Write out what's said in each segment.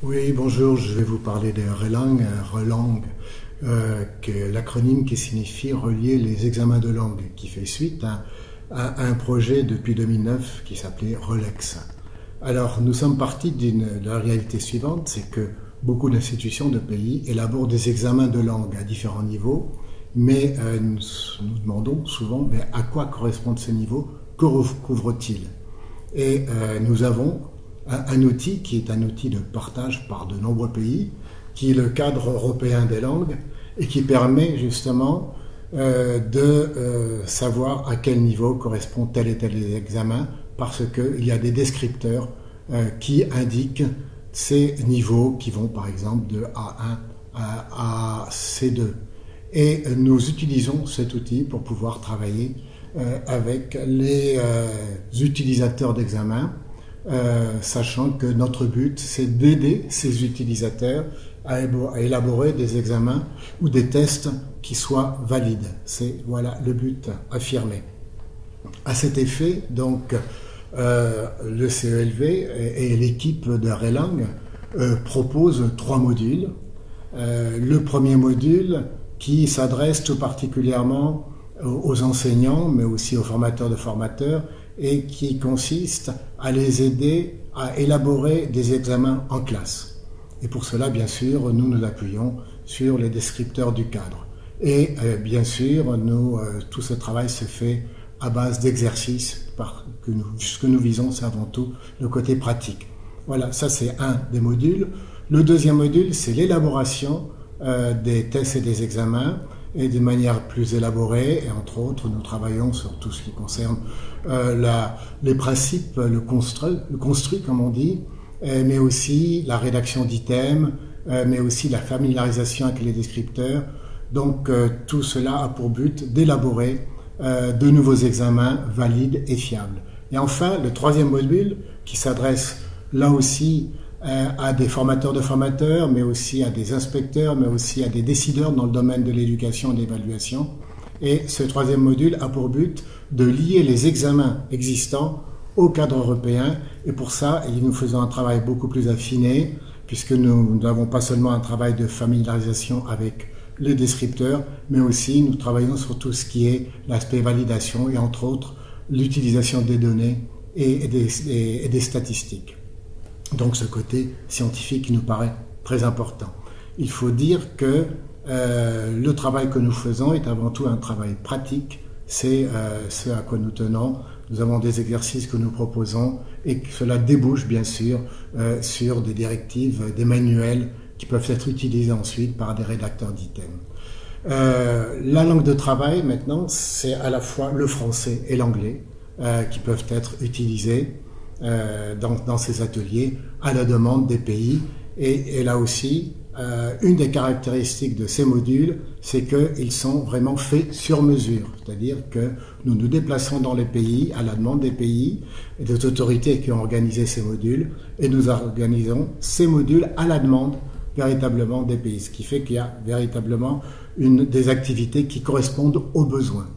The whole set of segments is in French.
Oui, bonjour, je vais vous parler de RELANG, qui est l'acronyme qui signifie relier les examens de langue, qui fait suite à un projet depuis 2009 qui s'appelait RELEX. Alors, nous sommes partis de la réalité suivante, c'est que beaucoup d'institutions de pays élaborent des examens de langue à différents niveaux, mais nous demandons souvent à quoi correspondent ces niveaux, que recouvrent-ils? Et nous avons un outil qui est un outil de partage par de nombreux pays, qui est le cadre européen des langues et qui permet justement de savoir à quel niveau correspond tel et tel examen, parce qu'il y a des descripteurs qui indiquent ces niveaux qui vont par exemple de A1 à C2. Et nous utilisons cet outil pour pouvoir travailler avec les utilisateurs d'examen, sachant que notre but, c'est d'aider ces utilisateurs à élaborer des examens ou des tests qui soient valides. C'est voilà le but affirmé. À cet effet, donc, le CELV et l'équipe de RELANG proposent 3 modules. Le premier module qui s'adresse tout particulièrement aux enseignants, mais aussi aux formateurs de formateurs, et qui consiste à les aider à élaborer des examens en classe. Et pour cela, bien sûr, nous nous appuyons sur les descripteurs du cadre. Et bien sûr, tout ce travail se fait à base d'exercices. Ce que nous visons, c'est avant tout le côté pratique. Voilà, ça c'est un des modules. Le deuxième module, c'est l'élaboration des tests et des examens, et de manière plus élaborée, et entre autres, nous travaillons sur tout ce qui concerne les principes, le construit, comme on dit, mais aussi la rédaction d'items, mais aussi la familiarisation avec les descripteurs. Donc, tout cela a pour but d'élaborer de nouveaux examens valides et fiables. Et enfin, le troisième module, qui s'adresse là aussi à des formateurs de formateurs, mais aussi à des inspecteurs, mais aussi à des décideurs dans le domaine de l'éducation et de l'évaluation. Et ce troisième module a pour but de lier les examens existants au cadre européen. Et pour ça, nous faisons un travail beaucoup plus affiné, puisque nous n'avons pas seulement un travail de familiarisation avec les descripteurs, mais aussi nous travaillons sur tout ce qui est l'aspect validation et entre autres l'utilisation des données et des statistiques. Donc ce côté scientifique nous paraît très important. Il faut dire que le travail que nous faisons est avant tout un travail pratique, c'est ce à quoi nous tenons. Nous avons des exercices que nous proposons et que cela débouche bien sûr sur des directives, des manuels qui peuvent être utilisés ensuite par des rédacteurs d'items. La langue de travail maintenant, c'est à la fois le français et l'anglais qui peuvent être utilisés dans ces ateliers à la demande des pays. Et là aussi, une des caractéristiques de ces modules, c'est qu'ils sont vraiment faits sur mesure. C'est-à-dire que nous nous déplaçons dans les pays, à la demande des pays et des autorités qui ont organisé ces modules, et nous organisons ces modules à la demande véritablement des pays. Ce qui fait qu'il y a véritablement des activités qui correspondent aux besoins.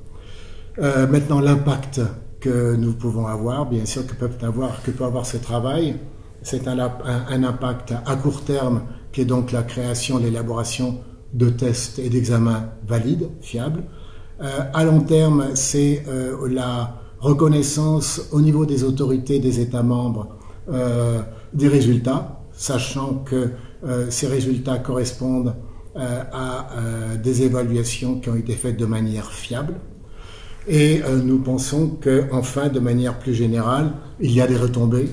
Maintenant, l'impact que nous pouvons avoir, bien sûr, que peut avoir ce travail, c'est un impact à court terme qui est donc la création, l'élaboration de tests et d'examens valides, fiables. À long terme, c'est la reconnaissance au niveau des autorités des États membres des résultats, sachant que ces résultats correspondent à des évaluations qui ont été faites de manière fiable. Et nous pensons qu'enfin, de manière plus générale, il y a des retombées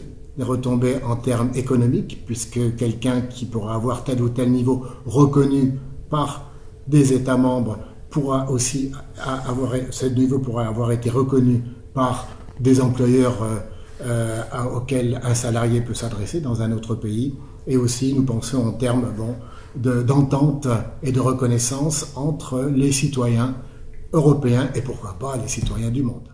en termes économiques, puisque quelqu'un qui pourra avoir tel ou tel niveau reconnu par des États membres pourra aussi ce niveau pourra avoir été reconnu par des employeurs auxquels un salarié peut s'adresser dans un autre pays. Et aussi, nous pensons en termes d'entente et de reconnaissance entre les citoyens européens et pourquoi pas les citoyens du monde.